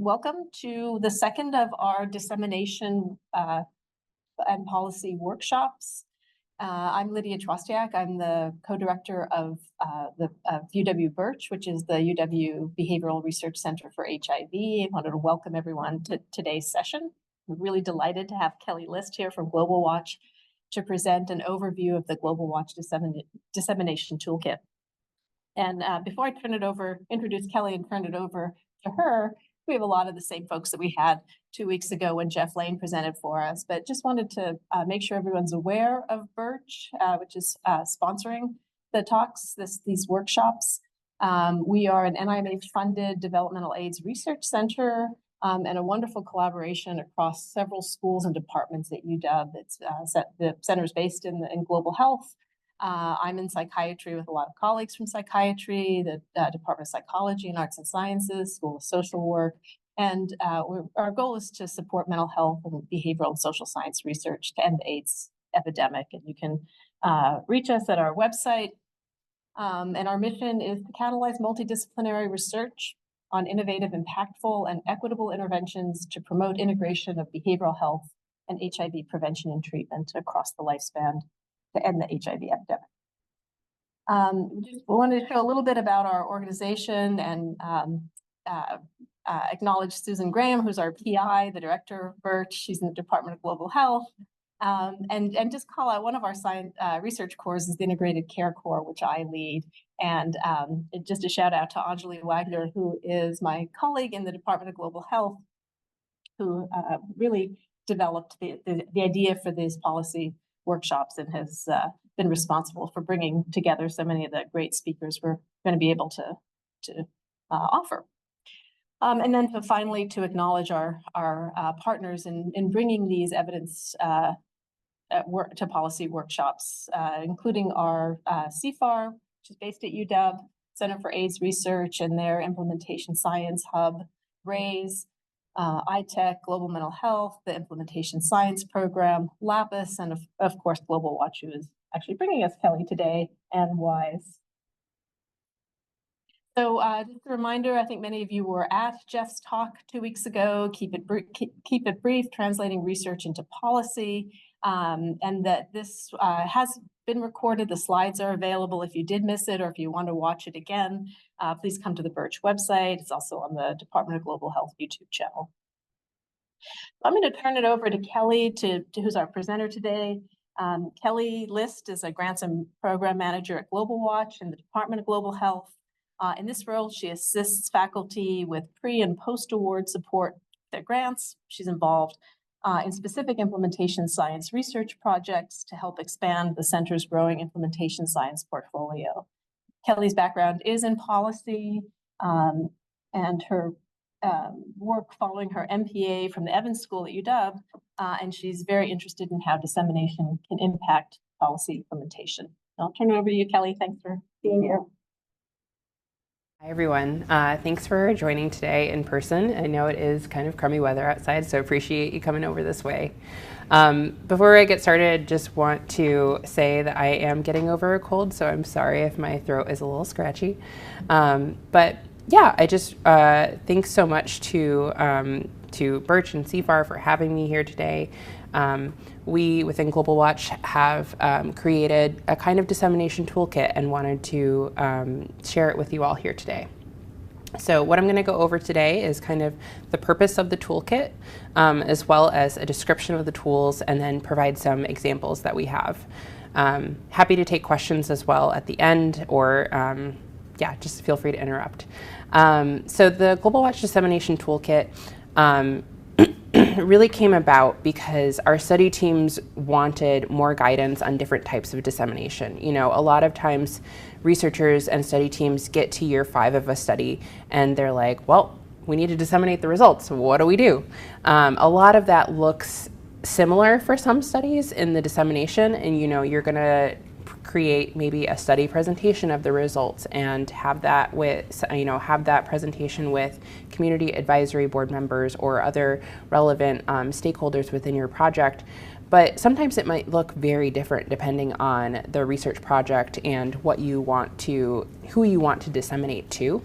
Welcome to the second of our dissemination and policy workshops. I'm Lydia Trostiak. I'm the co-director of UW BIRCH, which is the UW Behavioral Research Center for HIV. I wanted to welcome everyone to today's session. We're really delighted to have Kellie List here from WACh to present an overview of the WACh Dissemination Toolkit. And before I introduce Kellie and turn it over to her, we have a lot of the same folks that we had 2 weeks ago when Jeff Lane presented for us, but just wanted to make sure everyone's aware of BIRCH, which is sponsoring the talks, these workshops. We are an NIMH-funded developmental AIDS research center and a wonderful collaboration across several schools and departments at UW. The center is based in global health. I'm in psychiatry with a lot of colleagues from psychiatry, the Department of Psychology and Arts and Sciences, School of Social Work, and our goal is to support mental health and behavioral and social science research to end the AIDS epidemic. And you can reach us at our website. And our mission is to catalyze multidisciplinary research on innovative, impactful, and equitable interventions to promote integration of behavioral health and HIV prevention and treatment across the lifespan to end the HIV epidemic. Just wanted to show a little bit about our organization and acknowledge Susan Graham, who's our PI, the director of BIRCH. She's in the Department of Global Health. And just call out one of our science research cores is the Integrated Care Core, which I lead. And just a shout out to Anjali Wagner, who is my colleague in the Department of Global Health, who really developed the idea for these policy workshops and has been responsible for bringing together so many of the great speakers we're going to be able to offer. And then finally to acknowledge our partners in bringing these evidence to policy workshops, including our CFAR, which is based at UW, Center for AIDS Research and their Implementation Science Hub, RAISE, ITech, Global Mental Health, the Implementation Science Program, LAPIS, and of course, WACh, who is actually bringing us Kellie today, and WISE. So just a reminder, I think many of you were at Jeff's talk 2 weeks ago, keep it brief, translating research into policy, and that this has been recorded. The slides are available if you did miss it or if you want to watch it again. Please come to the BIRCH website. It's also on the Department of Global Health YouTube channel. I'm going to turn it over to Kellie, who's our presenter today. Kellie List is a grants and program manager at WACh in the Department of Global Health. In this role, she assists faculty with pre- and post-award support for their grants. She's involved in specific implementation science research projects to help expand the center's growing implementation science portfolio. Kellie's background is in policy, and her work following her MPA from the Evans School at UW, and she's very interested in how dissemination can impact policy implementation. I'll turn it over to you, Kellie. Thanks for being here. Hi, everyone. Thanks for joining today in person. I know it is kind of crummy weather outside, so appreciate you coming over this way. Before I get started, just want to say that I am getting over a cold, so I'm sorry if my throat is a little scratchy. But yeah, I just thanks so much to BIRCH and CFAR for having me here today. We within WACh have created a kind of dissemination toolkit and wanted to share it with you all here today. So what I'm going to go over today is kind of the purpose of the toolkit, as well as a description of the tools, and then provide some examples that we have. Happy to take questions as well at the end, or yeah, just feel free to interrupt. So the WACh Dissemination Toolkit really came about because our study teams wanted more guidance on different types of dissemination. You know, a lot of times researchers and study teams get to year 5 of a study and they're like, well, we need to disseminate the results. What do we do? A lot of that looks similar for some studies in the dissemination, and you know, you're going to create maybe a study presentation of the results and have that with, you know, have that presentation with community advisory board members or other relevant stakeholders within your project. But sometimes it might look very different depending on the research project and what you want to, who you want to disseminate to.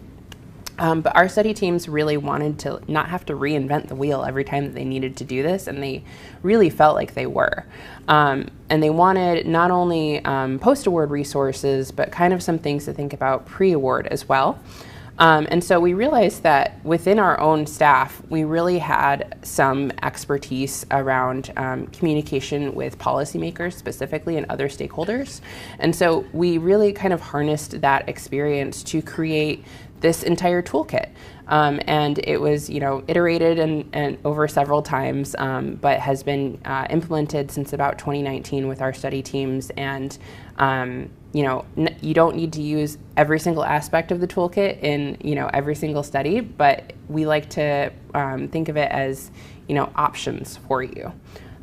But our study teams really wanted to not have to reinvent the wheel every time that they needed to do this, and they really felt like they were. And they wanted not only post-award resources, but kind of some things to think about pre-award as well. And so we realized that within our own staff, we really had some expertise around communication with policymakers specifically and other stakeholders. And so we really kind of harnessed that experience to create this entire toolkit. And it was, iterated and over several times, but has been implemented since about 2019 with our study teams. And you don't need to use every single aspect of the toolkit in, every single study, but we like to think of it as, options for you.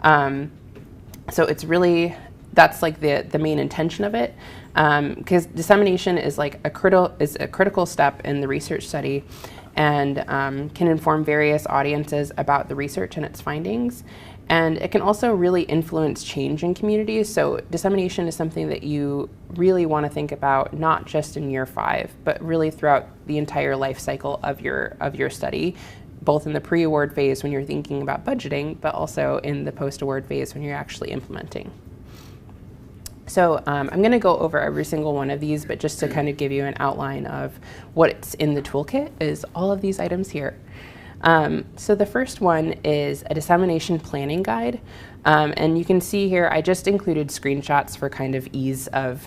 So it's really, that's like the main intention of it, because dissemination is like a critical step in the research study, and can inform various audiences about the research and its findings. And it can also really influence change in communities. So dissemination is something that you really want to think about, not just in year 5, but really throughout the entire life cycle of your study, both in the pre-award phase when you're thinking about budgeting, but also in the post-award phase when you're actually implementing. So I'm going to go over every single one of these, but just to kind of give you an outline of what's in the toolkit is all of these items here. So the first one is a dissemination planning guide. And you can see here, I just included screenshots for kind of ease of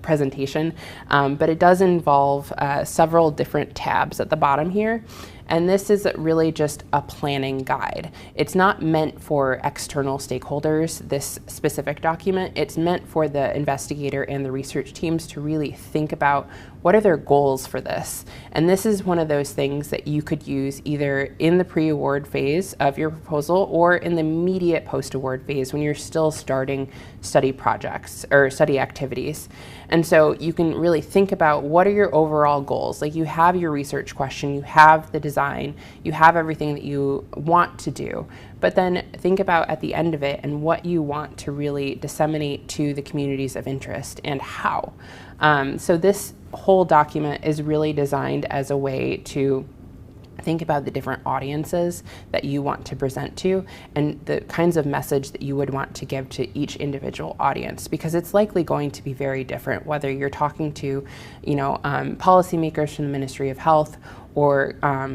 presentation, but it does involve several different tabs at the bottom here. And this is really just a planning guide. It's not meant for external stakeholders, this specific document. It's meant for the investigator and the research teams to really think about what are their goals for this. And this is one of those things that you could use either in the pre-award phase of your proposal or in the immediate post-award phase when you're still starting study projects or study activities. And so you can really think about what are your overall goals. Like you have your research question, you have the design, you have everything that you want to do, but then think about at the end of it and what you want to really disseminate to the communities of interest and how. So this whole document is really designed as a way to think about the different audiences that you want to present to and the kinds of message that you would want to give to each individual audience, because it's likely going to be very different whether you're talking to, policymakers from the Ministry of Health or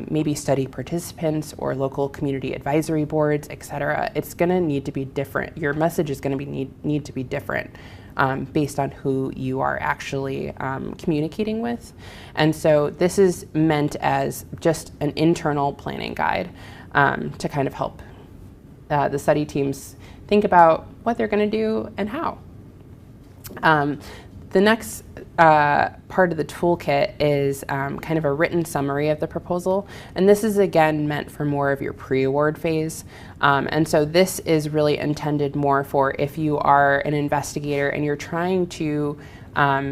maybe study participants or local community advisory boards, et cetera. It's going to need to be different. Your message is going to need to be different based on who you are actually communicating with. And so this is meant as just an internal planning guide to kind of help the study teams think about what they're going to do and how. The next part of the toolkit is kind of a written summary of the proposal. And this is, again, meant for more of your pre-award phase. And so this is really intended more for if you are an investigator and you're trying to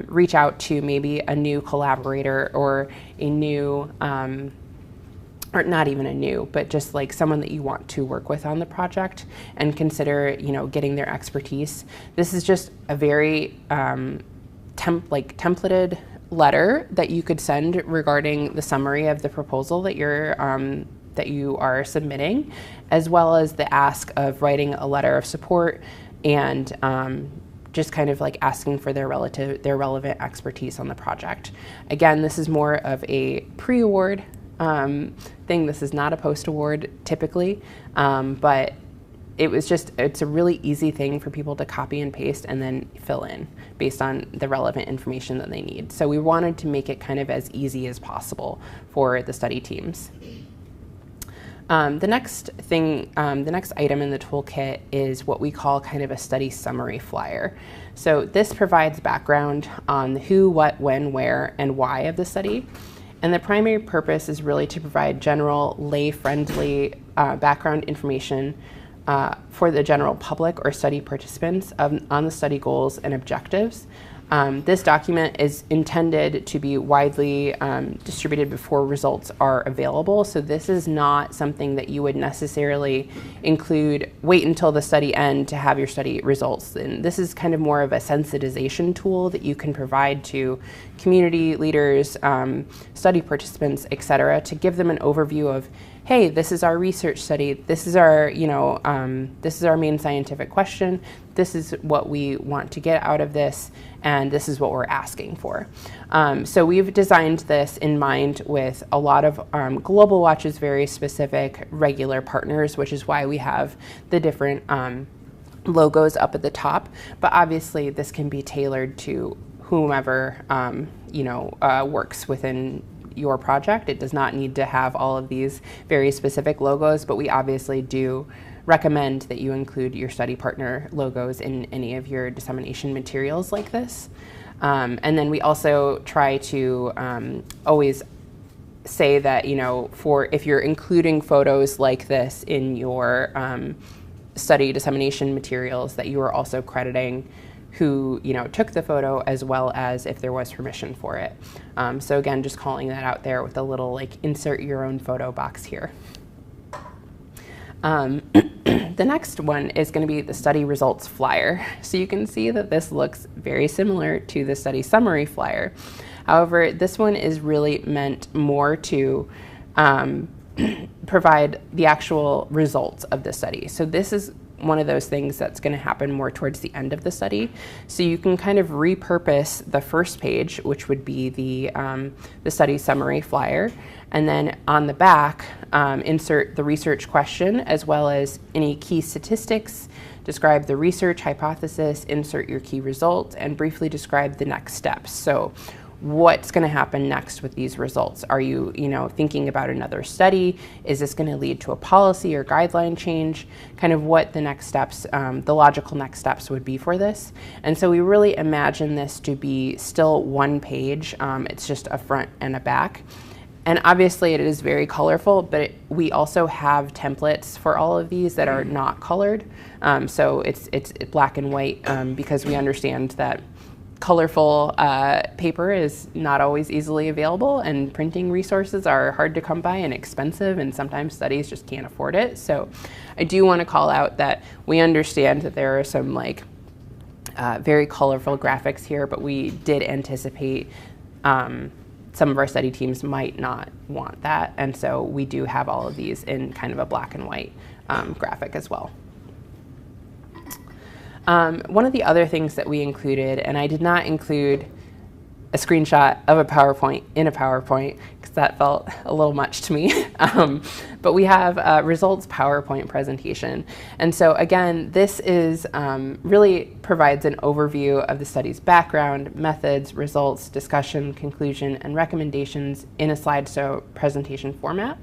reach out to maybe a new collaborator or a new, or not even a new, but just like someone that you want to work with on the project and consider, getting their expertise. This is just a very templated letter that you could send regarding the summary of the proposal that you are submitting, as well as the ask of writing a letter of support and just kind of like asking for their relevant expertise on the project. Again, this is more of a pre-award thing. This is not a post-award typically, but it's a really easy thing for people to copy and paste and then fill in based on the relevant information that they need. So we wanted to make it kind of as easy as possible for the study teams. The next item in the toolkit is what we call kind of a study summary flyer. So this provides background on the who, what, when, where, and why of the study. And the primary purpose is really to provide general lay-friendly background information for the general public or study participants on the study goals and objectives. This document is intended to be widely distributed before results are available. So this is not something that you would necessarily wait until the study end to have your study results. And this is kind of more of a sensitization tool that you can provide to community leaders, study participants, et cetera, to give them an overview of, hey, this is our research study, this is our, this is our main scientific question, this is what we want to get out of this, and this is what we're asking for. So we've designed this in mind with a lot of Global WACh's very specific regular partners, which is why we have the different logos up at the top, but obviously this can be tailored to whomever works within your project. It does not need to have all of these very specific logos, but we obviously do recommend that you include your study partner logos in any of your dissemination materials like this. And then we also try to always say that, if you're including photos like this in your study dissemination materials, that you are also crediting who took the photo, as well as if there was permission for it. So again, just calling that out there with a little insert your own photo box here. The next one is going to be the study results flyer. So you can see that this looks very similar to the study summary flyer. However, this one is really meant more to provide the actual results of the study. So this is one of those things that's going to happen more towards the end of the study. So you can kind of repurpose the first page, which would be the study summary flyer, and then on the back, insert the research question as well as any key statistics, describe the research hypothesis, insert your key results, and briefly describe the next steps. So what's going to happen next with these results? Are you, thinking about another study? Is this going to lead to a policy or guideline change? Kind of what the next steps, the logical next steps would be for this. And so we really imagine this to be still one page. It's just a front and a back. And obviously it is very colorful, but we also have templates for all of these that are not colored. So it's black and white because we understand that colorful paper is not always easily available, and printing resources are hard to come by and expensive, and sometimes studies just can't afford it. So I do want to call out that we understand that there are some very colorful graphics here, but we did anticipate some of our study teams might not want that, and so we do have all of these in kind of a black and white graphic as well. One of the other things that we included, and I did not include a screenshot of a PowerPoint in a PowerPoint because that felt a little much to me, but we have a results PowerPoint presentation. And so again, this is really provides an overview of the study's background, methods, results, discussion, conclusion, and recommendations in a slideshow presentation format.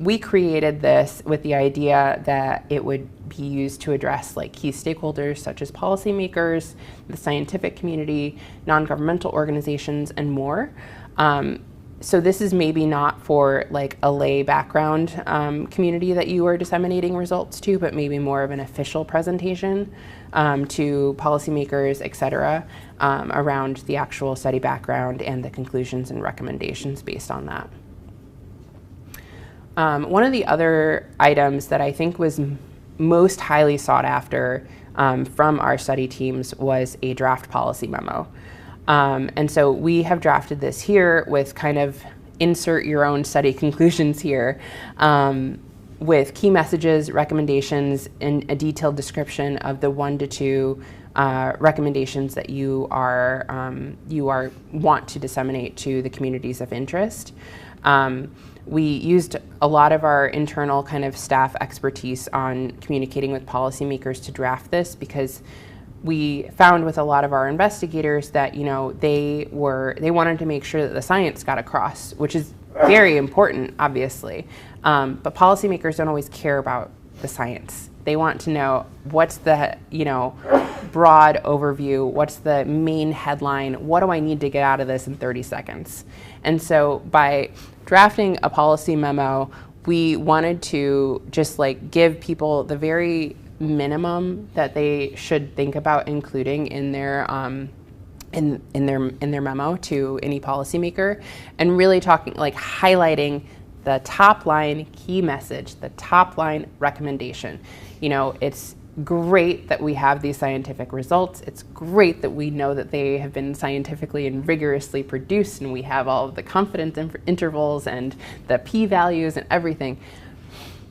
We created this with the idea that it would be used to address key stakeholders such as policymakers, the scientific community, non-governmental organizations, and more. So this is maybe not for a lay background community that you are disseminating results to, but maybe more of an official presentation to policymakers, et cetera, around the actual study background and the conclusions and recommendations based on that. One of the other items that I think was most highly sought after from our study teams was a draft policy memo. And so we have drafted this here with kind of insert your own study conclusions here with key messages, recommendations, and a detailed description of the 1 to 2 recommendations that you want to disseminate to the communities of interest. We used a lot of our internal kind of staff expertise on communicating with policymakers to draft this, because we found with a lot of our investigators that they wanted to make sure that the science got across, which is very important, obviously. But policymakers don't always care about the science. They want to know what's the broad overview, what's the main headline, what do I need to get out of this in 30 seconds? And so by drafting a policy memo, we wanted to just give people the very minimum that they should think about including in their in their memo to any policymaker, and really talking, like, highlighting the top line key message, the top line recommendation. You know, it's great that we have these scientific results. It's great that we know that they have been scientifically and rigorously produced, and we have all of the confidence intervals and the p-values and everything.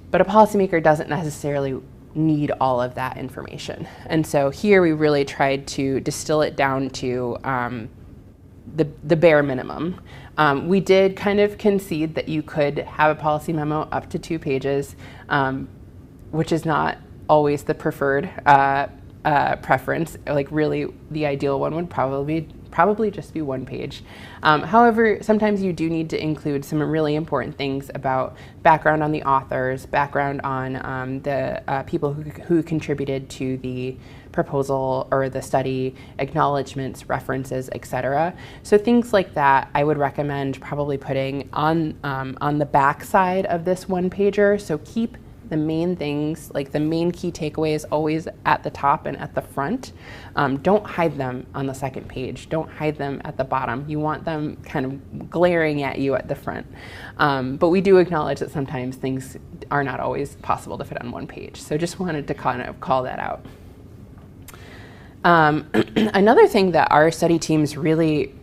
But a policymaker doesn't necessarily need all of that information. And so here we really tried to distill it down to the bare minimum. We did kind of concede that you could have a policy memo up to 2 pages, which is not always the preferred preference. Like, really, the ideal one would probably just be 1 page. However, sometimes you do need to include some really important things about background on the authors, background on the people who contributed to the proposal or the study, acknowledgments, references, etc. So things like that, I would recommend probably putting on the back side of this 1-pager. So keep the main things, like the main key takeaways, always at the top and at the front. Don't hide them on the second page. Don't hide them at the bottom. You want them kind of glaring at you at the front. But we do acknowledge that sometimes things are not always possible to fit on 1 page. So just wanted to kind of call that out. Another thing that our study teams really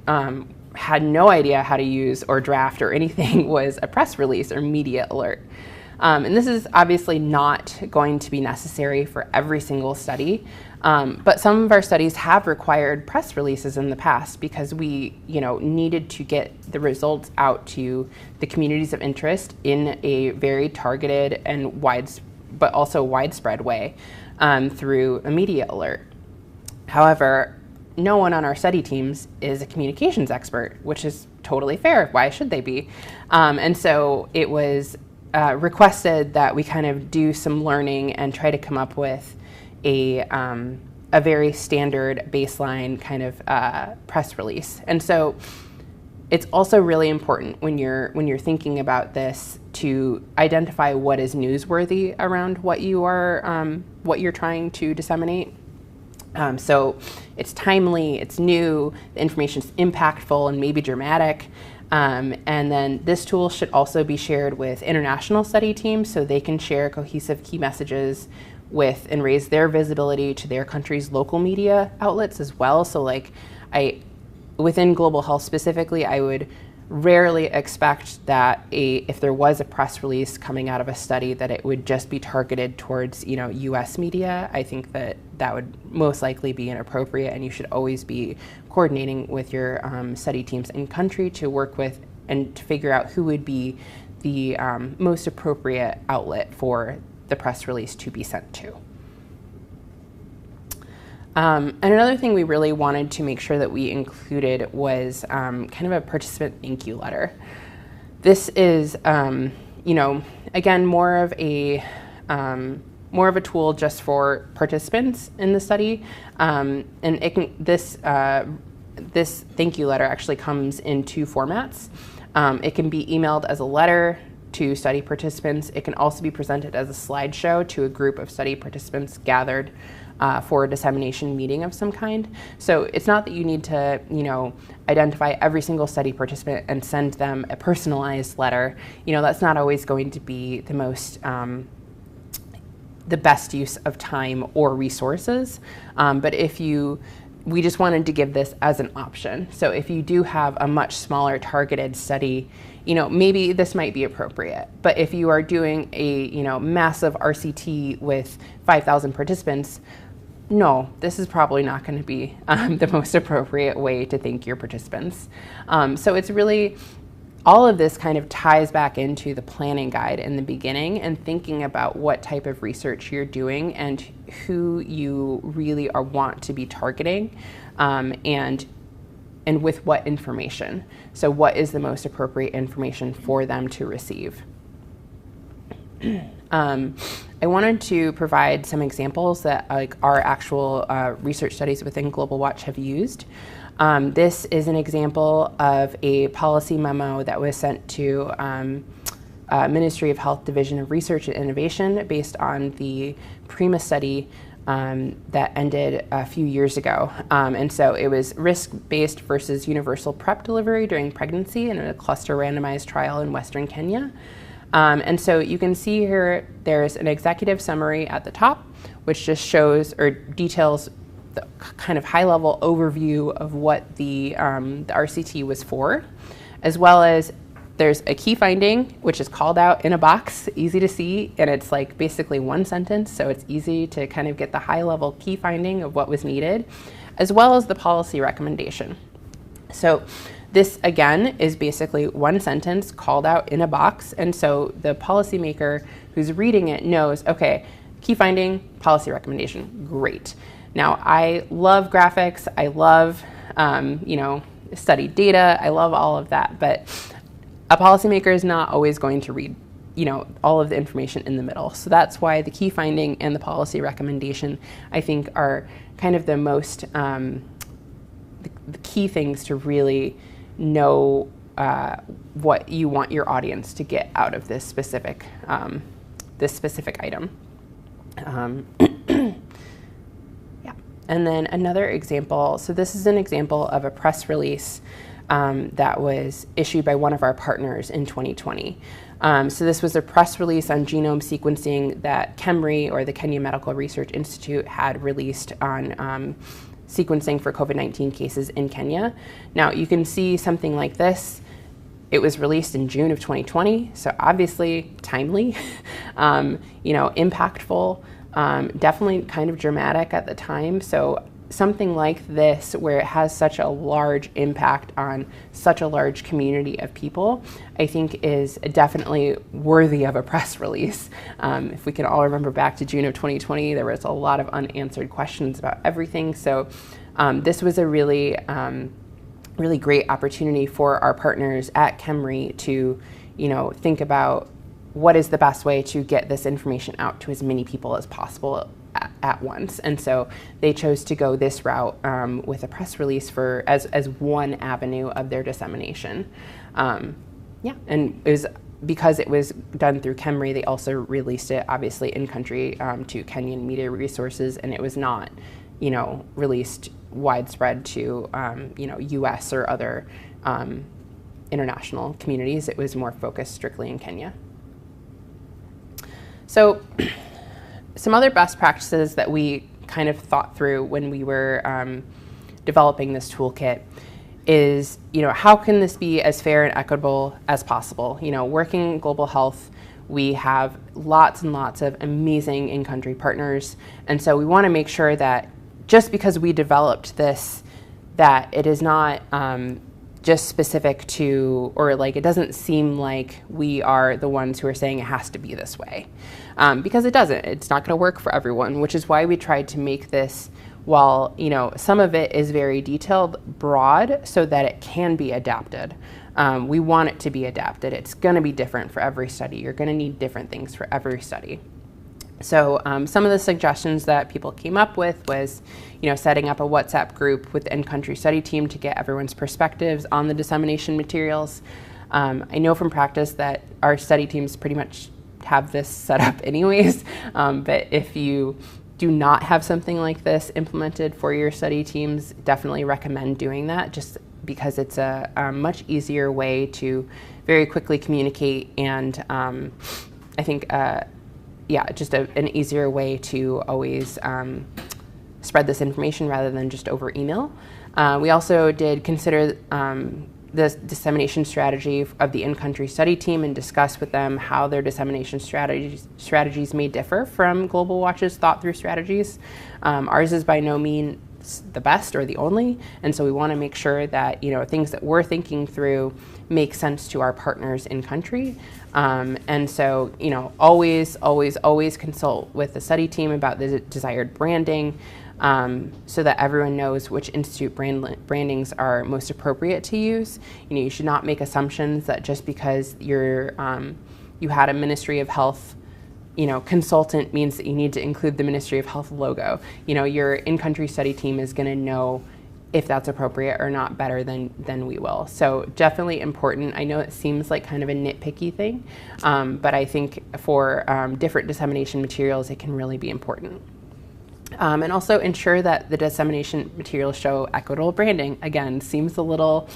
had no idea how to use or draft or anything was a press release or media alert. And this is obviously not going to be necessary for every single study, but some of our studies have required press releases in the past because we, needed to get the results out to the communities of interest in a very targeted and but also widespread way through a media alert. However, no one on our study teams is a communications expert, which is totally fair. Why should they be? And so it was requested that we kind of do some learning and try to come up with a very standard baseline kind of press release. And so it's also really important when you're thinking about this to identify what is newsworthy around what you're trying to disseminate. So it's timely, it's new, the information's impactful and maybe dramatic. And then this tool should also be shared with international study teams so they can share cohesive key messages with and raise their visibility to their country's local media outlets as well. So within global health specifically, I would rarely expect that if there was a press release coming out of a study that it would just be targeted towards US media. I think that would most likely be inappropriate, and you should always be coordinating with your study teams in country to work with and to figure out who would be the most appropriate outlet for the press release to be sent to. And another thing we really wanted to make sure that we included was kind of a participant thank you letter. This is, again, more of a tool just for participants in the study, and this thank you letter actually comes in 2 formats. It can be emailed as a letter to study participants. It can also be presented as a slideshow to a group of study participants gathered for a dissemination meeting of some kind. So it's not that you need to, identify every single study participant and send them a personalized letter. That's not always going to be the most, the best use of time or resources. But we just wanted to give this as an option. So if you do have a much smaller targeted study, maybe this might be appropriate. But if you are doing a, massive RCT with 5,000 participants, no, this is probably not going to be the most appropriate way to thank your participants. So it's really, all of this kind of ties back into the planning guide in the beginning and thinking about what type of research you're doing and who you really want to be targeting, and with what information. So what is the most appropriate information for them to receive? I wanted to provide some examples that our actual research studies within WACh have used. This is an example of a policy memo that was sent to Ministry of Health Division of Research and Innovation based on the PRIMA study that ended a few years ago. And so it was risk-based versus universal PrEP delivery during pregnancy in a cluster randomized trial in Western Kenya. And so you can see here, there's an executive summary at the top, which just shows or details the kind of high-level overview of what the RCT was for, as well as there's a key finding, which is called out in a box, easy to see, and it's like basically one sentence, so it's easy to kind of get the high-level key finding of what was needed, as well as the policy recommendation. So this, again, is basically one sentence called out in a box, and so the policymaker who's reading it knows, okay, key finding, policy recommendation, great. Now, I love graphics, I love, studied data, I love all of that, but a policymaker is not always going to read, all of the information in the middle. So that's why the key finding and the policy recommendation, I think, are kind of the most, the key things to really know what you want your audience to get out of this specific item. And then another example, so this is an example of a press release that was issued by one of our partners in 2020. So this was a press release on genome sequencing that KEMRI, or the Kenya Medical Research Institute, had released on sequencing for COVID-19 cases in Kenya. Now you can see something like this. It was released in June of 2020, so obviously timely, impactful, definitely kind of dramatic at the time. So something like this, where it has such a large impact on such a large community of people, I think is definitely worthy of a press release. If we can all remember back to June of 2020, there was a lot of unanswered questions about everything. So this was a really, really great opportunity for our partners at KEMRI to, think about what is the best way to get this information out to as many people as possible at once. And so they chose to go this route with a press release as one avenue of their dissemination. And it was, because it was done through KEMRI, they also released it obviously in country to Kenyan media resources, and it was not, released widespread to, US or other international communities. It was more focused strictly in Kenya. So some other best practices that we kind of thought through when we were developing this toolkit is, how can this be as fair and equitable as possible? Working in global health, we have lots and lots of amazing in-country partners. And so we want to make sure that just because we developed this, that it is not just specific to, or like it doesn't seem like we are the ones who are saying it has to be this way. Because it doesn't. It's not going to work for everyone, which is why we tried to make this, while some of it is very detailed, broad, so that it can be adapted. We want it to be adapted. It's going to be different for every study. You're going to need different things for every study. So some of the suggestions that people came up with was, setting up a WhatsApp group with the in-country study team to get everyone's perspectives on the dissemination materials. I know from practice that our study teams pretty much have this set up anyways, but if you do not have something like this implemented for your study teams, definitely recommend doing that, just because it's a much easier way to very quickly communicate, and I think just an easier way to always spread this information rather than just over email. We also did consider the dissemination strategy of the in-country study team and discuss with them how their dissemination strategies may differ from Global WACh's thought-through strategies. Ours is by no means the best or the only, and so we want to make sure that things that we're thinking through make sense to our partners in country. And so always consult with the study team about the desired branding, so that everyone knows which institute brandings are most appropriate to use. You should not make assumptions that just because you had a Ministry of Health consultant means that you need to include the Ministry of Health logo. Your in-country study team is going to know if that's appropriate or not better than we will. So definitely important. I know it seems like kind of a nitpicky thing, but I think for different dissemination materials, it can really be important. And also ensure that the dissemination materials show equitable branding. Again, seems a little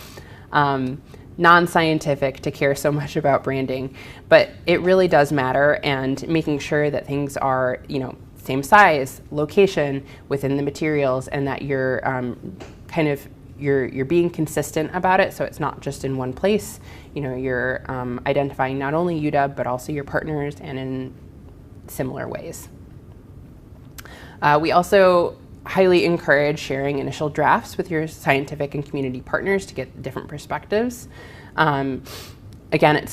non-scientific to care so much about branding, but it really does matter, and making sure that things are, you know, same size, location within the materials, and that you're you're being consistent about it, so it's not just in one place. You know, you're identifying not only UW but also your partners, and in similar ways. We also highly encourage sharing initial drafts with your scientific and community partners to get different perspectives. Again,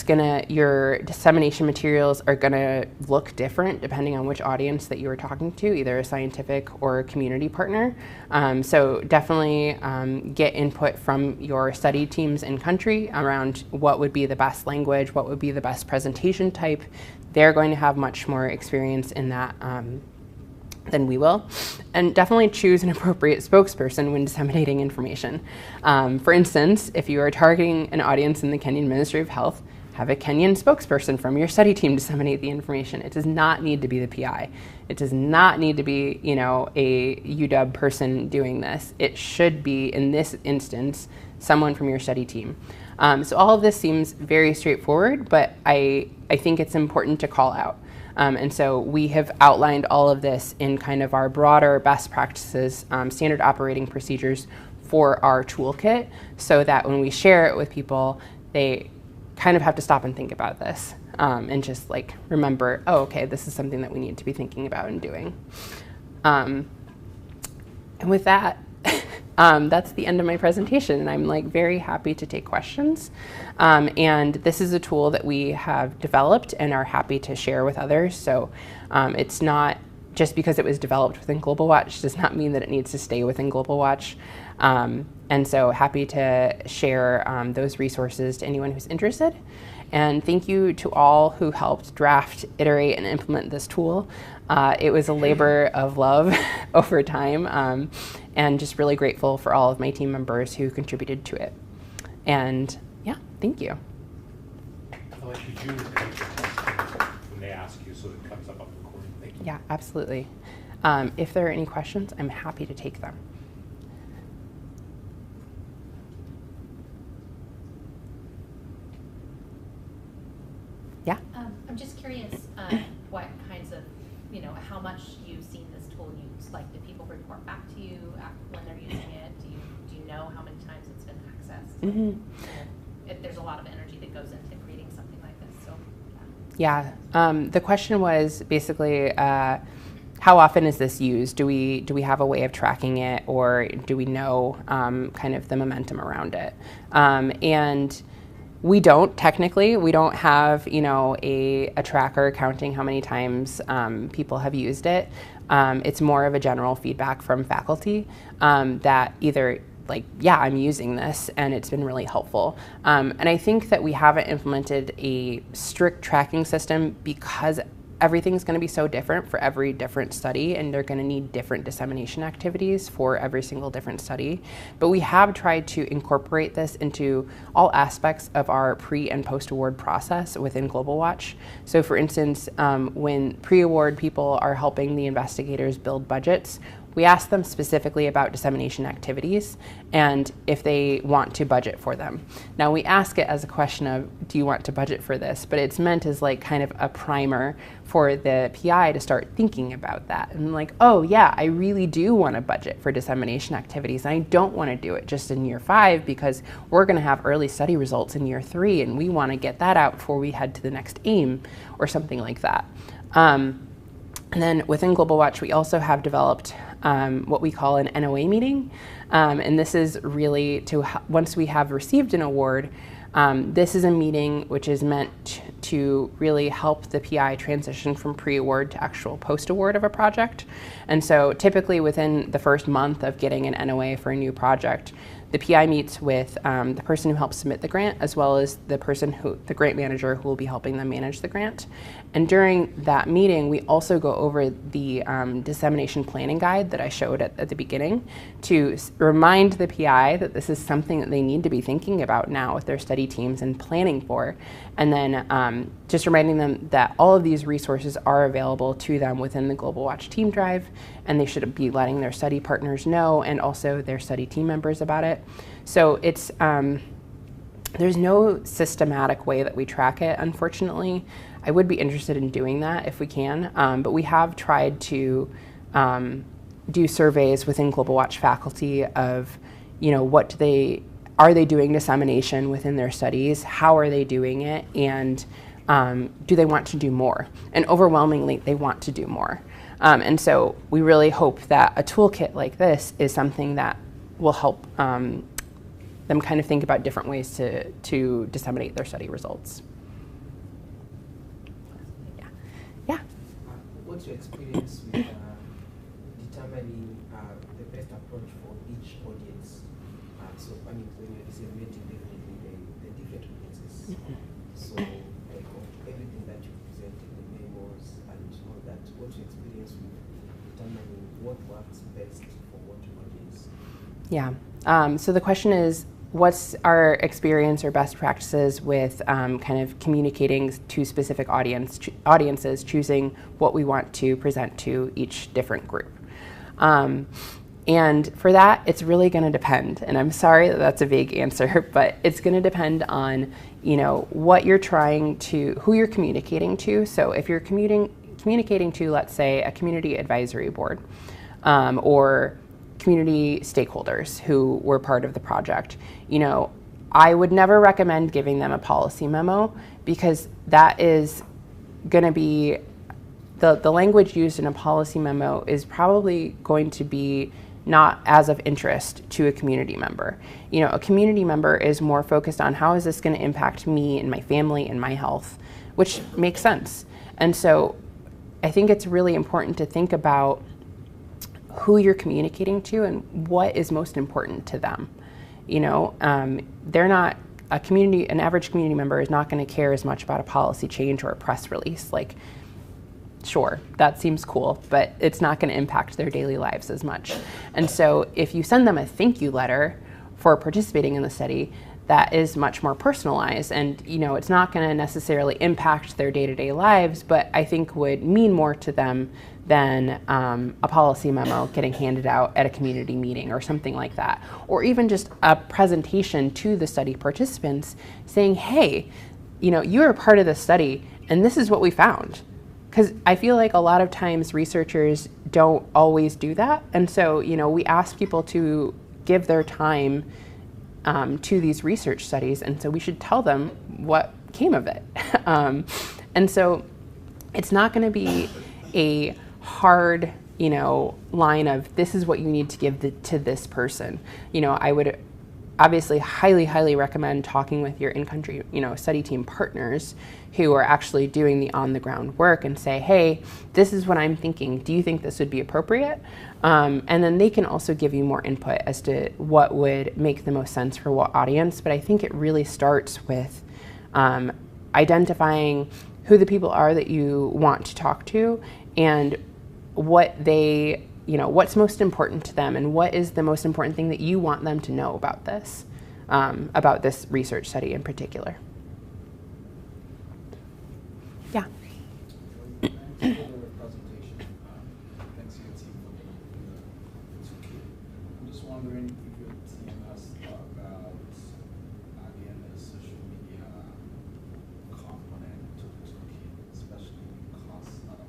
your dissemination materials are gonna look different depending on which audience that you are talking to, either a scientific or a community partner. So definitely get input from your study teams in country around what would be the best language, what would be the best presentation type. They're going to have much more experience in that than we will. And definitely choose an appropriate spokesperson when disseminating information. For instance, if you are targeting an audience in the Kenyan Ministry of Health, have a Kenyan spokesperson from your study team disseminate the information. It does not need to be the PI. It does not need to be, you know, a UW person doing this. It should be, in this instance, someone from your study team. So all of this seems very straightforward, but I think it's important to call out. And so we have outlined all of this in kind of our broader best practices, standard operating procedures for our toolkit, so that when we share it with people, they kind of have to stop and think about this, and just like remember, oh, okay, this is something that we need to be thinking about and doing. And with that, that's the end of my presentation, and I'm like very happy to take questions. And this is a tool that we have developed and are happy to share with others. So it's not just because it was developed within WACh does not mean that it needs to stay within WACh. And so happy to share those resources to anyone who's interested. And thank you to all who helped draft, iterate, and implement this tool. It was a labor of love over time, and just really grateful for all of my team members who contributed to it. And yeah, thank you. I'll let you do when they ask you, so it comes up on the recording. Thank you. Yeah, absolutely. If there are any questions, I'm happy to take them. Yeah? I'm just curious what kinds of, you know, how much you've seen this tool used. Like, do people report back to you when they're using it? Do you know how many times it's been accessed? Mm-hmm. There's a lot of energy that goes into creating something like this. So yeah, the question was basically, how often is this used? Do we have a way of tracking it, or do we know kind of the momentum around it? And we don't, technically, we don't have, you know, a tracker counting how many times people have used it. It's more of a general feedback from faculty that either like, yeah, I'm using this and it's been really helpful. And I think that we haven't implemented a strict tracking system because everything's going to be so different for every different study, and they're going to need different dissemination activities for every single different study. But we have tried to incorporate this into all aspects of our pre and post-award process within WACh. So for instance, when pre-award people are helping the investigators build budgets, we ask them specifically about dissemination activities and if they want to budget for them. Now we ask it as a question of, do you want to budget for this? But it's meant as like kind of a primer for the PI to start thinking about that. And like, oh yeah, I really do want to budget for dissemination activities. And I don't want to do it just in year 5 because we're going to have early study results in year 3 and we want to get that out before we head to the next AIM or something like that. And then within WACh, we also have developed what we call an NOA meeting. And this is really to, once we have received an award, this is a meeting which is meant to really help the PI transition from pre-award to actual post-award of a project. And so typically within the first month of getting an NOA for a new project, the PI meets with the person who helps submit the grant, as well as the grant manager who will be helping them manage the grant. And during that meeting, we also go over the dissemination planning guide that I showed at the beginning to remind the PI that this is something that they need to be thinking about now with their study teams and planning for. And then just reminding them that all of these resources are available to them within the Global WACh team drive, and they should be letting their study partners know and also their study team members about it. So it's there's no systematic way that we track it, unfortunately. I would be interested in doing that if we can, but we have tried to do surveys within Global WACh faculty of, what are they doing dissemination within their studies? How are they doing it? And do they want to do more? And overwhelmingly, they want to do more. And so we really hope that a toolkit like this is something that will help them kind of think about different ways to disseminate their study results. Yeah. What's your experience with determining the best approach for each audience? So when you're disseminating definitely the different audiences. So like everything that you presented, the memos and all that, what's your experience with determining what works best for what audience? Yeah. So the question is, what's our experience or best practices with kind of communicating to specific audiences, choosing what we want to present to each different group? And for that, it's really going to depend. And I'm sorry that that's a vague answer, but it's going to depend on, what you're who you're communicating to. So if you're communicating to, let's say, a community advisory board or community stakeholders who were part of the project, I would never recommend giving them a policy memo, because that is going to be, the language used in a policy memo is probably going to be not as of interest to a community member. A community member is more focused on how is this going to impact me and my family and my health, which makes sense. And so I think it's really important to think about who you're communicating to and what is most important to them. They're not an average community member is not going to care as much about a policy change or a press release. Like, sure, that seems cool, but it's not going to impact their daily lives as much. And so if you send them a thank you letter for participating in the study, that is much more personalized, and it's not going to necessarily impact their day-to-day lives, but I think would mean more to them than a policy memo getting handed out at a community meeting or something like that, or even just a presentation to the study participants saying, hey, you're a part of this study and this is what we found. Because I feel like a lot of times researchers don't always do that. And so, we ask people to give their time to these research studies. And so we should tell them what came of it. And so it's not going to be a hard, line of this is what you need to give to this person. I would obviously highly recommend talking with your in-country, study team partners who are actually doing the on-the-ground work and say, hey, this is what I'm thinking. Do you think this would be appropriate? And then they can also give you more input as to what would make the most sense for what audience. But I think it really starts with identifying who the people are that you want to talk to and what they, what's most important to them and what is the most important thing that you want them to know about this research study in particular. Yeah. Presentation. Thanks to your team for the Toolkit. I'm just wondering if your team has thought about again the social media component to the Toolkit, especially because of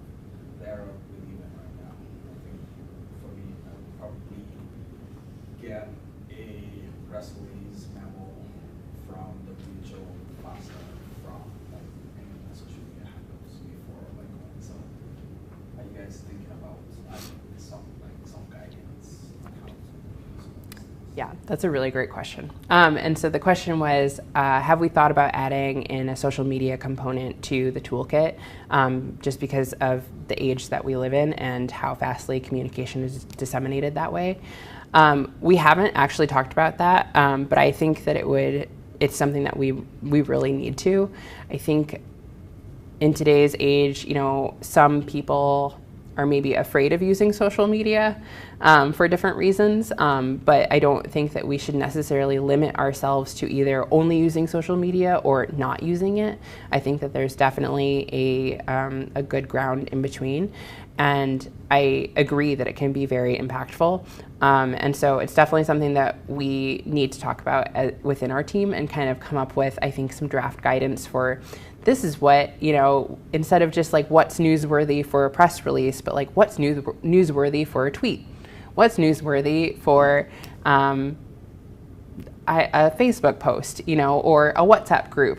the era we live in right now. I think for me, I would probably get a press release memo from the regional faster from like any of the social media handles before like going. So are you guys thinking about some guidance on how to use those things? Yeah, that's a really great question. And so the question was, have we thought about adding in a social media component to the toolkit, just because of the age that we live in and how fastly communication is disseminated that way? We haven't actually talked about that, but I think that it's something that we really need to. I think in today's age, you know, some people are maybe afraid of using social media for different reasons, but I don't think that we should necessarily limit ourselves to either only using social media or not using it. I think that there's definitely a good ground in between, and I agree that it can be very impactful. And so it's definitely something that we need to talk about within our team and kind of come up with, I think, some draft guidance for this is what, you know, instead of just like what's newsworthy for a press release, but like what's newsworthy for a tweet, what's newsworthy for a Facebook post, you know, or a WhatsApp group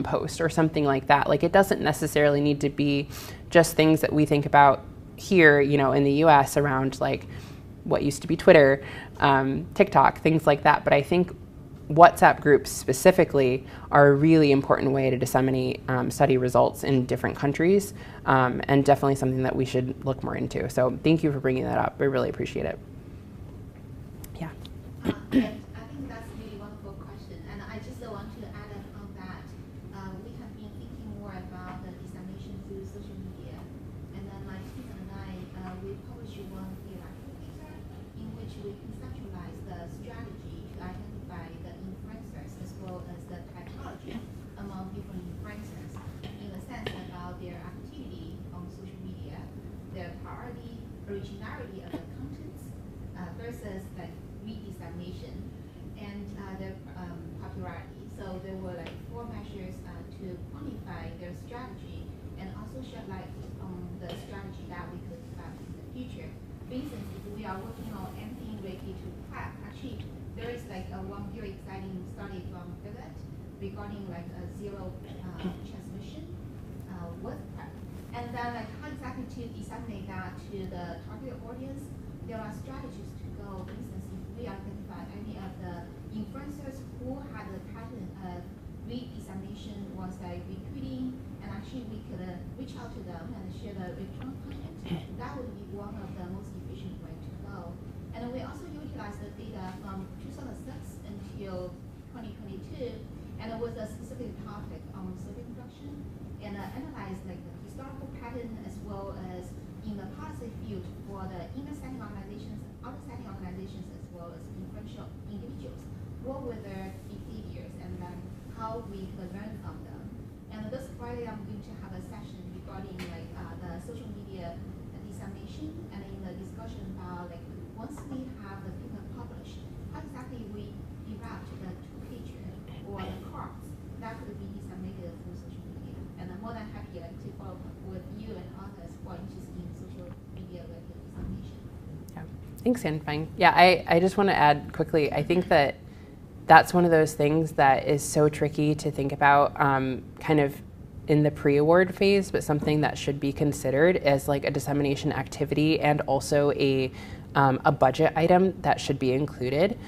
post or something like that. Like it doesn't necessarily need to be just things that we think about here, you know, in the US around like what used to be Twitter, TikTok, things like that. But I think WhatsApp groups specifically are a really important way to disseminate study results in different countries, and definitely something that we should look more into. So thank you for bringing that up. I really appreciate it. Yeah. I think that's a really wonderful question, and I just want to add on that. We have been thinking more about the dissemination through social media, and then like Susan and I, we published one theoretical paper in which we conceptualize the strategy to identify the influencers as well as the typology among different influencers in the sense about their activity on social media, their priority, originality of the contents versus like redissemination and their popularity. So there were like 4 measures to quantify their strategy and also shed light on the strategy that we could develop in the future. For instance, if we are working on anything related to PrEP, actually there is like one very exciting study from BIRCH regarding like a zero transmission with PrEP. And then like how exactly to disseminate that to the target audience, there are strategies to go. For instance, if we identify any of the influencers who had a pattern of redissemination once they recruiting, and actually we could reach out to them and share the return content, that would be one of the most efficient way to go. And then we also utilize the data from 2006 until 2022, and it was a specific topic on survey production, and analyze like the historical pattern as well as in the policy field for the inner setting organizations, outer setting organizations, as well as influential individuals. What were their behaviors, and then how we could learn from them. And this Friday, I'm going to have a session regarding like the social media dissemination, and in the discussion about like once we have the paper published, how exactly we develop the two-pager or the cards that could be disseminated through social media. And I'm more than happy like to follow up with you and others who are interested in social media dissemination. Yeah. Thanks, Anfang. Yeah, I just want to add quickly, I think that that's one of those things that is so tricky to think about kind of in the pre-award phase, but something that should be considered as like a dissemination activity and also a budget item that should be included.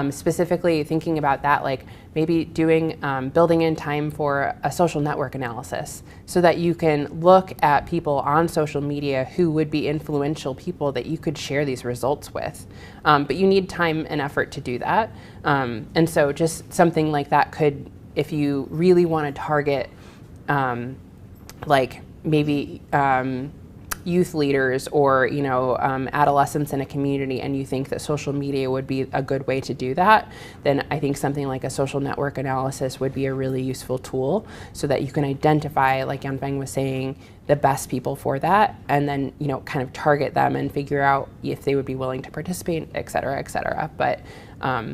Specifically thinking about that, like maybe doing, building in time for a social network analysis so that you can look at people on social media who would be influential people that you could share these results with. But you need time and effort to do that. And so just something like that could, if you really want to target like maybe youth leaders or adolescents in a community, and you think that social media would be a good way to do that, then I think something like a social network analysis would be a really useful tool so that you can identify, like Yanfeng was saying, the best people for that, and then kind of target them and figure out if they would be willing to participate, et cetera, et cetera. But I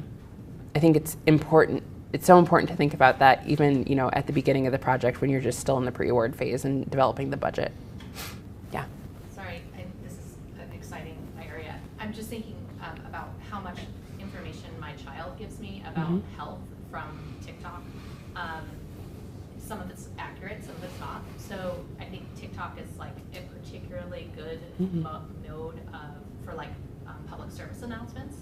think it's important. It's so important to think about that even at the beginning of the project when you're just still in the pre-award phase and developing the budget. Yeah. Sorry, this is an exciting area. I'm just thinking about how much information my child gives me about health from TikTok. Some of it's accurate, some of it's not. So I think TikTok is like a particularly good node for like public service announcements.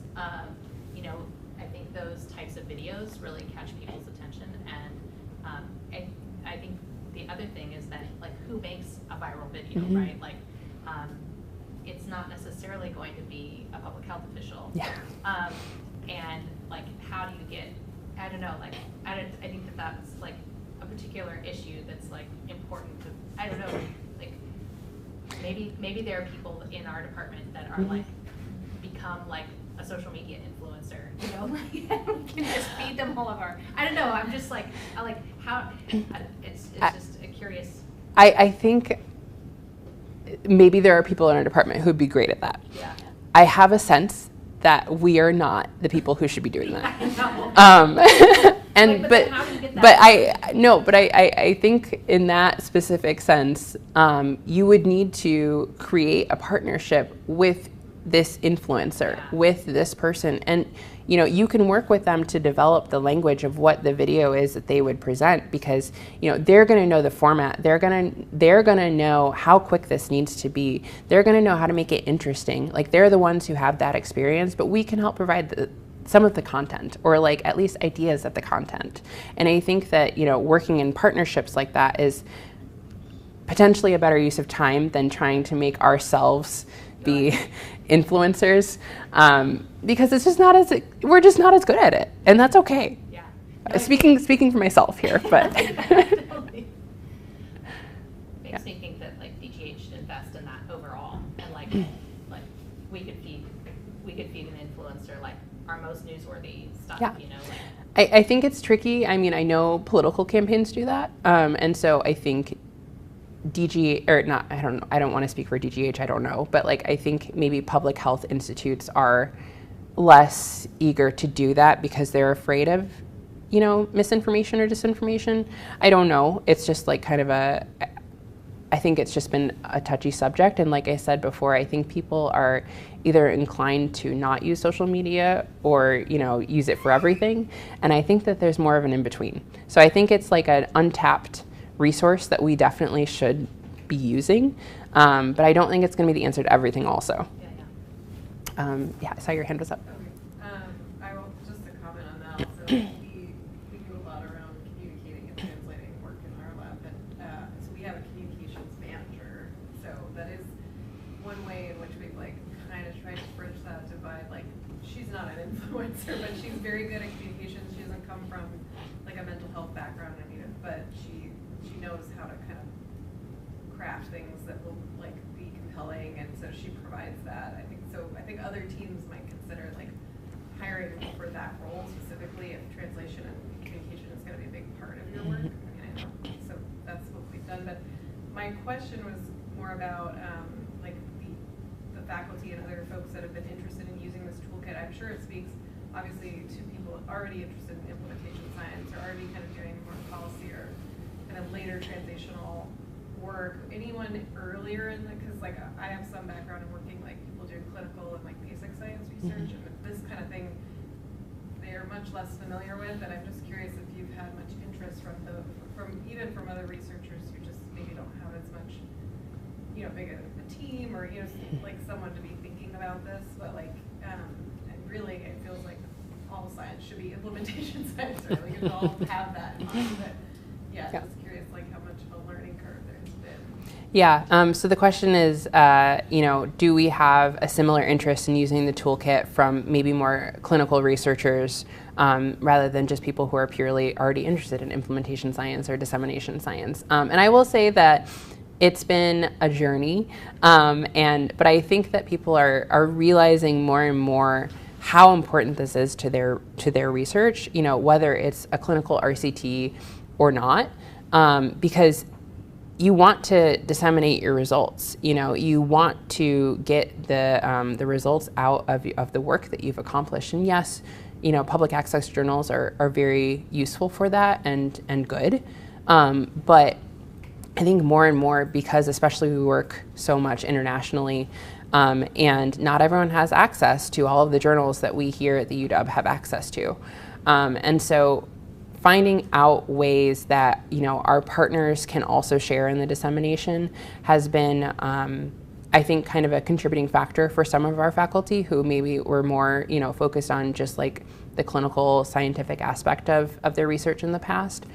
of videos really catch people's attention. And I think the other thing is that, like, who makes a viral video, right? Like, it's not necessarily going to be a public health official. Yeah. And like, how do you get, I don't know, like, I think that that's like a particular issue that's like important to, I don't know, like, maybe there are people in our department that are like, become like a social media influencer, you know, like, we can just feed them all of our, I don't know, I'm just like, I like how, it's just a curious. I think maybe there are people in our department who would be great at that. Yeah. I have a sense that we are not the people who should be doing that. And but how do you get that? I think in that specific sense, you would need to create a partnership with this influencer, with this person, and you know, you can work with them to develop the language of what the video is that they would present, because you know, they're going to know the format, they're going to know how quick this needs to be, they're going to know how to make it interesting. Like, they're the ones who have that experience, but we can help provide some of the content, or like at least ideas of the content. And I think that, you know, working in partnerships like that is potentially a better use of time than trying to make ourselves be influencers, because it's just we're just not as good at it, and that's okay. Yeah. Speaking for myself here, but Totally. Makes me think that like DGH should invest in that overall, and like we could feed an influencer like our most newsworthy stuff. Yeah. You know, like, I think it's tricky. I mean, I know political campaigns do that, and so I think I don't want to speak for DGH, I don't know, but like, I think maybe public health institutes are less eager to do that because they're afraid of, you know, misinformation or disinformation. I don't know. It's just like kind of I think it's just been a touchy subject. And like I said before, I think people are either inclined to not use social media or, you know, use it for everything. And I think that there's more of an in-between. So I think it's like an untapped resource that we definitely should be using, but I don't think it's going to be the answer to everything also. Yeah, I saw your hand was up. Okay. I will just to comment on that also. We do a lot around communicating and translating work in our lab, and so we have a communications manager. So that is one way in which we've like kind of tried to bridge that divide. Like, she's not an influencer, but she's very good at communications. She doesn't come from like a mental health background, but she knows how to kind of craft things that will like be compelling, and so she provides that. I think other teams might consider like hiring for that role specifically if translation and communication is going to be a big part of your work. I mean, I know, so that's what we've done. But my question was more about like the faculty and other folks that have been interested in using this toolkit. I'm sure it speaks obviously to people already interested in implementation science, or already kind of doing more policy or kind of later translational work. Anyone earlier in because like I have some background in working like people doing clinical and like basic science research, and this kind of thing they're much less familiar with. And I'm just curious if you've had much interest from even from other researchers who just maybe don't have as much, you know, big a team, or you know, like someone to be thinking about this. But like, and really it feels like all science should be implementation science, or we could all have that in mind. But yeah, just curious like how much of a learning curve there's been. Yeah, so the question is, you know, do we have a similar interest in using the toolkit from maybe more clinical researchers rather than just people who are purely already interested in implementation science or dissemination science? And I will say that it's been a journey, but I think that people are realizing more and more how important this is to their research, you know, whether it's a clinical RCT or not, because you want to disseminate your results. You know, you want to get the results out of the work that you've accomplished. And yes, you know, public access journals are very useful for that and good. But I think more and more, because especially we work so much internationally, and not everyone has access to all of the journals that we here at the UW have access to. And so finding out ways that, you know, our partners can also share in the dissemination has been I think kind of a contributing factor for some of our faculty who maybe were more, focused on just like the clinical scientific aspect of their research in the past.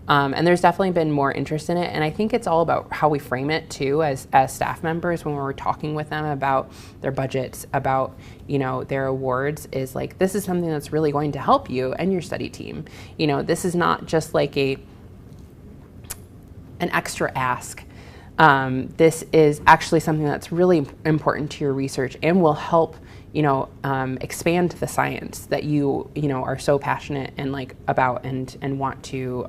And there's definitely been more interest in it. And I think it's all about how we frame it too as staff members when we're talking with them about their budgets, about, their awards, is like, this is something that's really going to help you and your study team. This is not just like an extra ask. This is actually something that's really important to your research and will help expand the science that you are so passionate and like about and want to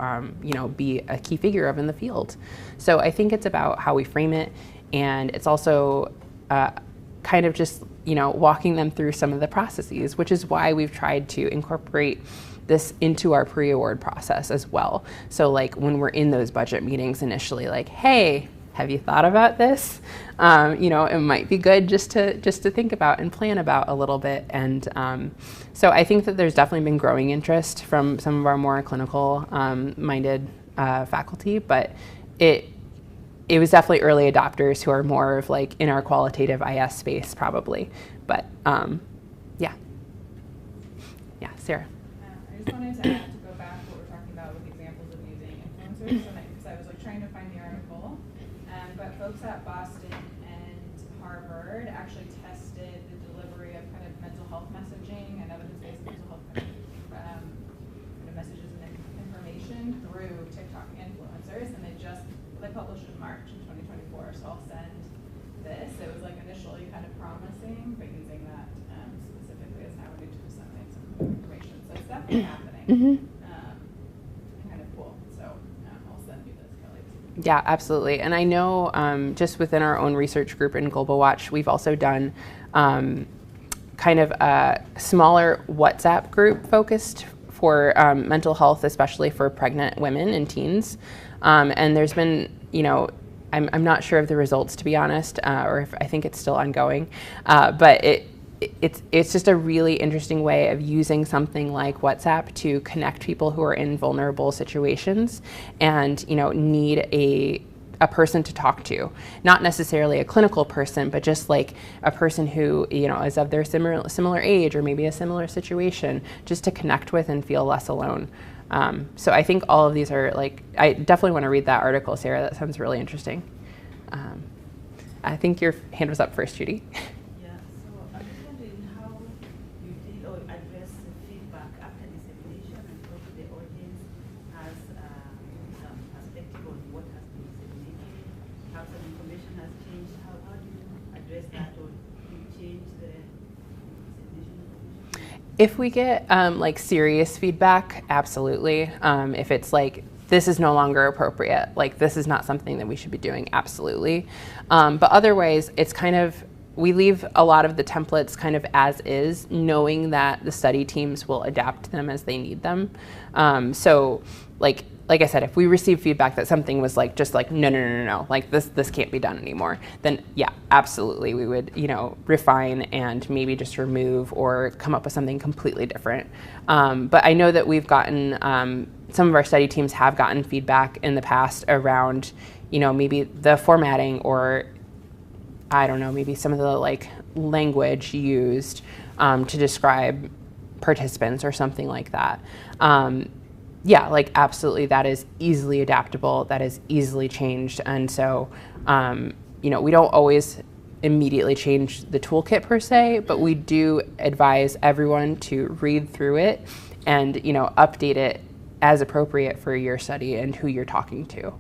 be a key figure of in the field. So I think it's about how we frame it, and it's also kind of just walking them through some of the processes, which is why we've tried to incorporate this into our pre-award process as well. So like when we're in those budget meetings initially, like, hey, have you thought about this? It might be good just to think about and plan about a little bit. And so I think that there's definitely been growing interest from some of our more clinical minded faculty, but it was definitely early adopters who are more of like in our qualitative IS space probably. But yeah, Sarah. I just wanted to add, to go back to what we're talking about with examples of using influencers, because I was like trying to find the article. But folks at Boston and Harvard actually tested the delivery of kind of mental health messaging and evidence-based mental health kind of messages and information through TikTok influencers, and they published in March in 2024. So I'll send this. It was like initially kind of promising, but using that specifically as an avenue to disseminate some information. So it's definitely happening. Mm-hmm. Kind of cool. So I'll send you this, Kellie. Yeah, absolutely. And I know just within our own research group in WACh, we've also done kind of a smaller WhatsApp group focused for mental health, especially for pregnant women and teens. And there's been, I'm not sure of the results, to be honest, or if I think it's still ongoing, but it's just a really interesting way of using something like WhatsApp to connect people who are in vulnerable situations and need a person to talk to, not necessarily a clinical person, but just like a person who is of their similar age or maybe a similar situation, just to connect with and feel less alone. So I think all of these are like, I definitely want to read that article, Sarah. That sounds really interesting. I think your hand was up first, Judy. If we get like serious feedback, absolutely. If it's like, this is no longer appropriate, like this is not something that we should be doing, absolutely. But otherwise, it's kind of, we leave a lot of the templates kind of as is, knowing that the study teams will adapt them as they need them. So like I said, if we receive feedback that something was like, just like, no, like this can't be done anymore, then yeah, absolutely. We would, refine and maybe just remove or come up with something completely different. But I know that we've gotten, some of our study teams have gotten feedback in the past around, maybe the formatting or I don't know, maybe some of the like language used to describe participants or something like that. Yeah, like absolutely, that is easily adaptable, that is easily changed. And so, we don't always immediately change the toolkit per se, but we do advise everyone to read through it and, update it as appropriate for your study and who you're talking to.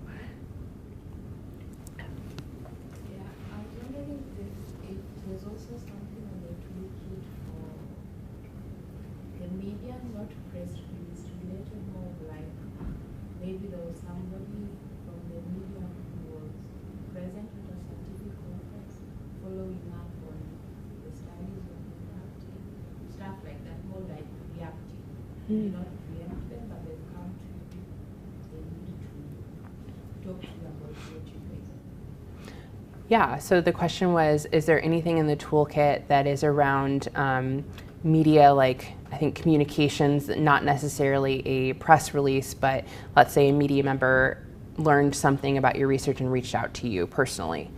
Not preempt them, but they've come to you. They need to talk to you about what you guys. Yeah, so the question was, is there anything in the toolkit that is around media, like I think communications, not necessarily a press release, but let's say a media member learned something about your research and reached out to you personally.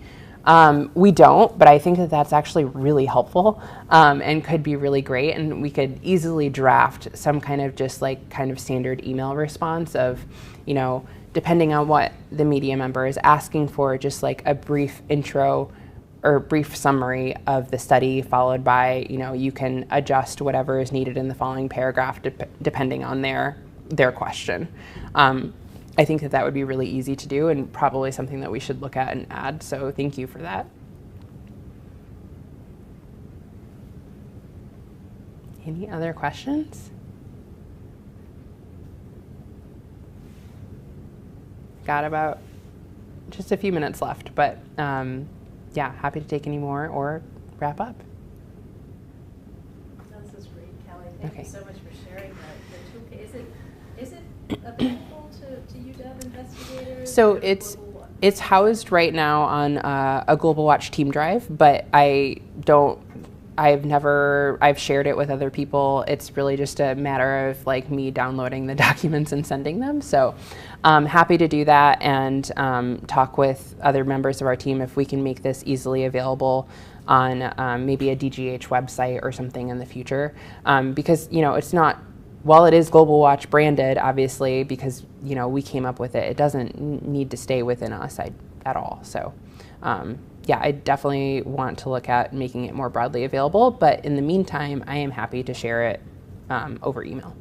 We don't, but I think that that's actually really helpful and could be really great. And we could easily draft some kind of just like kind of standard email response of, you know, depending on what the media member is asking for, just like a brief intro or brief summary of the study, followed by, you know, you can adjust whatever is needed in the following paragraph depending on their question. I think that that would be really easy to do and probably something that we should look at and add. So thank you for that. Any other questions? Got about just a few minutes left, but yeah, happy to take any more or wrap up. This is great, Kelly. Thank Okay. you so much for sharing the toolkit. Is it available to UW investigators? So or it's Global Watch? it's housed right now on a Global Watch team drive, but I've shared it with other people. It's really just a matter of like me downloading the documents and sending them. So happy to do that and talk with other members of our team if we can make this easily available on maybe a DGH website or something in the future. Because, you know, it's not, while it is Global Watch branded, obviously, because, you know, we came up with it, it doesn't need to stay within us at all. So yeah, I definitely want to look at making it more broadly available, but in the meantime, I am happy to share it over email.